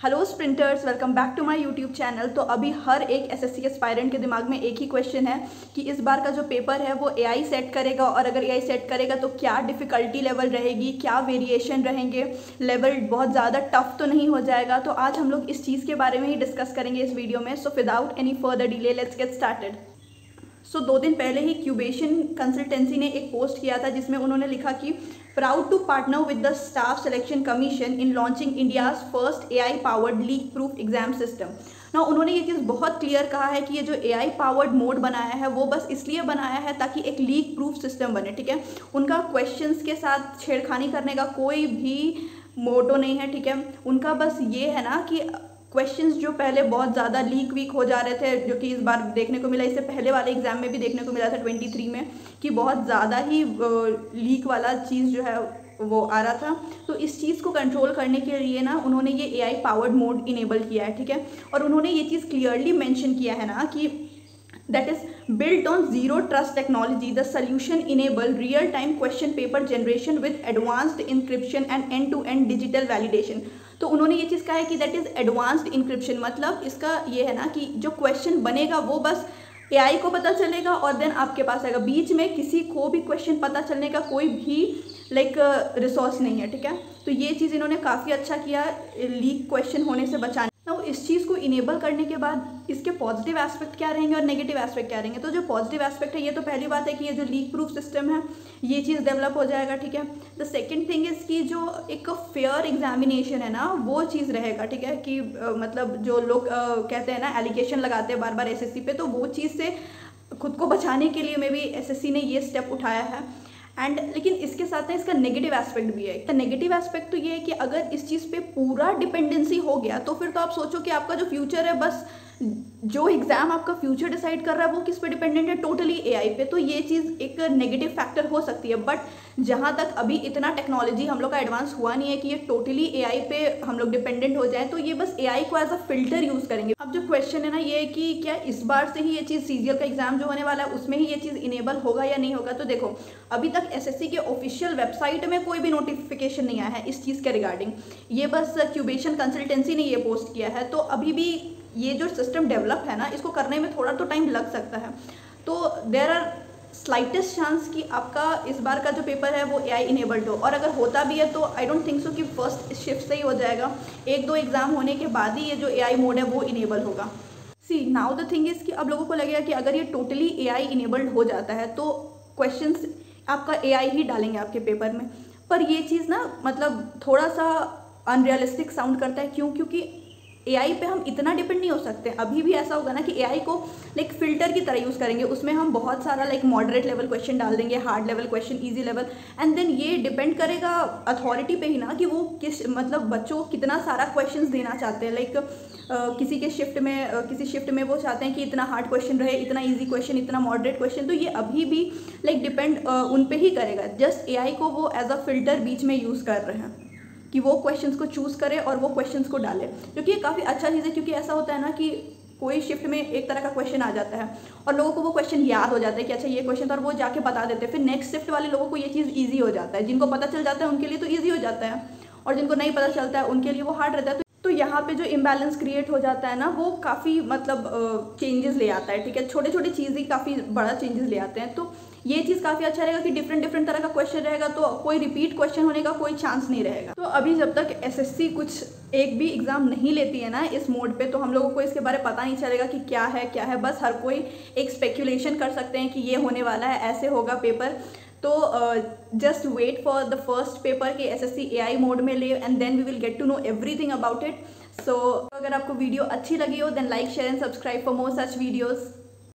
Hello sprinters, welcome back to my YouTube channel. तो अभी हर एक एसएससी एस्पायरेंट के दिमाग में एक ही क्वेश्चन है कि इस बार का जो पेपर है वो एआई सेट करेगा, और अगर एआई सेट करेगा तो क्या डिफ़िकल्टी लेवल रहेगी, क्या वेरिएशन रहेंगे, लेवल बहुत ज़्यादा टफ तो नहीं हो जाएगा। तो आज हम लोग इस चीज़ के बारे में ही डिस्कस करेंगे इस वीडियो में। So without any further delay let's get started. So 2 दिन पहले ही क्यूबेशन कंसल्टेंसी ने एक पोस्ट किया था जिसमें उन्होंने लिखा कि proud to partner with the staff selection commission in launching India's first AI powered leak proof exam system. ना उन्होंने ये चीज़ बहुत क्लियर कहा है कि ये जो एआई पावर्ड मोड बनाया है वो बस इसलिए बनाया है ताकि एक लीक प्रूफ सिस्टम बने। ठीक है, उनका क्वेश्चंस के साथ छेड़खानी करने का कोई भी मोटो नहीं है। ठीक है, उनका बस ये है ना कि क्वेश्चंस जो पहले बहुत ज़्यादा लीक वीक हो जा रहे थे, जो कि इस बार देखने को मिला, इससे पहले वाले एग्जाम में भी देखने को मिला था 23 में कि बहुत ज़्यादा ही लीक वाला चीज़ जो है वो आ रहा था। तो इस चीज़ को कंट्रोल करने के लिए ना उन्होंने ये एआई पावर्ड मोड इनेबल किया है। ठीक है, और उन्होंने ये चीज़ क्लियरली मेंशन किया है ना कि that is built on zero trust technology, the solution enable real time question paper generation with advanced encryption and end to end digital validation। तो उन्होंने ये चीज़ कहा है कि दैट इज़ एडवांस्ड इंक्रिप्शन, मतलब इसका ये है ना कि जो क्वेश्चन बनेगा वो बस एआई को पता चलेगा और देन आपके पास आएगा, बीच में किसी को भी क्वेश्चन पता चलने का कोई भी रिसोर्स नहीं है। ठीक है, तो ये चीज़ इन्होंने काफ़ी अच्छा किया लीक क्वेश्चन होने से बचाने। तो इस चीज़ को इनेबल करने के बाद इसके पॉजिटिव एस्पेक्ट क्या रहेंगे और नेगेटिव एस्पेक्ट क्या रहेंगे। तो जो पॉजिटिव एस्पेक्ट है ये तो पहली बात है कि ये जो लीक प्रूफ सिस्टम है ये चीज़ डेवलप हो जाएगा। ठीक है, द सेकंड थिंग इज़ कि जो एक फेयर एग्जामिनेशन है ना वो चीज़ रहेगा। ठीक है, कि मतलब जो लोग कहते हैं ना एलिगेशन लगाते हैं बार बार एसएससी पे, तो वो चीज़ से खुद को बचाने के लिए मे बी एसएससी ने ये स्टेप उठाया है। एंड लेकिन इसके साथ में इसका नेगेटिव एस्पेक्ट भी है। तो नेगेटिव एस्पेक्ट तो ये है कि अगर इस चीज़ पे पूरा डिपेंडेंसी हो गया तो फिर तो आप सोचो कि आपका जो फ्यूचर है, बस जो एग्ज़ाम आपका फ्यूचर डिसाइड कर रहा है वो किस पे डिपेंडेंट है, टोटली एआई पे। तो ये चीज़ एक नेगेटिव फैक्टर हो सकती है। बट जहाँ तक अभी इतना टेक्नोलॉजी हम लोग का एडवांस हुआ नहीं है कि ये टोटली एआई पे हम लोग डिपेंडेंट हो जाए, तो ये बस एआई को एज अ फिल्टर यूज़ करेंगे। अब जो क्वेश्चन है ना ये है कि क्या इस बार से ही ये चीज़ सीजीएल का एग्जाम जो होने वाला है उसमें ही ये चीज़ इनेबल होगा या नहीं होगा। तो देखो, अभी तक एसएससी के ऑफिशियल वेबसाइट में कोई भी नोटिफिकेशन नहीं आया है इस चीज़ के रिगार्डिंग। ये बस क्यूबेशन कंसल्टेंसी ने ये पोस्ट किया है। तो अभी भी ये जो सिस्टम डेवलप है ना इसको करने में थोड़ा तो टाइम लग सकता है। तो देयर आर स्लाइटेस्ट चांस कि आपका इस बार का जो पेपर है वो एआई इनेबल्ड हो, और अगर होता भी है तो आई डोंट थिंक सो कि फर्स्ट शिफ्ट से ही हो जाएगा। 1-2 एग्जाम होने के बाद ही ये जो एआई मोड है वो इनेबल होगा। सी नाउ द थिंग इज़ कि अब लोगों को लगेगा कि अगर ये टोटली एआई इनेबल्ड हो जाता है तो क्वेश्चंस आपका एआई ही डालेंगे आपके पेपर में। पर ये चीज़ ना मतलब थोड़ा सा अनरियलिस्टिक साउंड करता है। क्यों? क्योंकि एआई पे हम इतना डिपेंड नहीं हो सकते। अभी भी ऐसा होगा ना कि एआई को फिल्टर की तरह यूज़ करेंगे, उसमें हम बहुत सारा मॉडरेट लेवल क्वेश्चन डाल देंगे, hard level question, easy level, and then ये डिपेंड करेगा अथॉरिटी पे ही ना कि वो किस बच्चों को कितना सारा क्वेश्चंस देना चाहते हैं। किसी शिफ्ट में वो चाहते हैं कि इतना हार्ड क्वेश्चन रहे, इतना ईजी क्वेश्चन, इतना मॉडरेट क्वेश्चन। तो ये अभी भी डिपेंड उन पे ही करेगा। जस्ट एआई को वो एज अ फिल्टर बीच में यूज़ कर रहे हैं कि वो क्वेश्चंस को चूज़ करे और वो क्वेश्चंस को डाले, जो कि ये काफ़ी अच्छा चीज़ है। क्योंकि ऐसा होता है ना कि कोई शिफ्ट में एक तरह का क्वेश्चन आ जाता है और लोगों को वो क्वेश्चन याद हो जाता है कि अच्छा ये क्वेश्चन था, और वो जाके बता देते हैं। फिर नेक्स्ट शिफ्ट वाले लोगों को ये चीज़ ईजी हो जाता है। जिनको पता चल जाता है उनके लिए तो ईजी हो जाता है, और जिनको नहीं पता चलता है उनके लिए वो हार्ड रहता है। तो यहाँ पे जो इम्बैलेंस क्रिएट हो जाता है ना वो काफ़ी चेंजेस ले आता है। ठीक है, छोटे छोटे चीज़ ही काफ़ी बड़ा चेंजेस ले आते हैं। तो ये चीज़ काफ़ी अच्छा रहेगा कि डिफरेंट तरह का क्वेश्चन रहेगा, तो कोई रिपीट क्वेश्चन होने का कोई चांस नहीं रहेगा। तो अभी जब तक एसएससी कुछ एक भी एग्ज़ाम नहीं लेती है ना इस मोड पे, तो हम लोगों को इसके बारे में पता नहीं चलेगा कि क्या है। बस हर कोई एक स्पेक्यूलेशन कर सकते हैं कि ये होने वाला है, ऐसे होगा पेपर। तो just wait for the first paper कि एसएससी एआई मोड में ले, and then we will get to know everything about it. So अगर आपको वीडियो अच्छी लगी हो then like, share and subscribe for more such videos.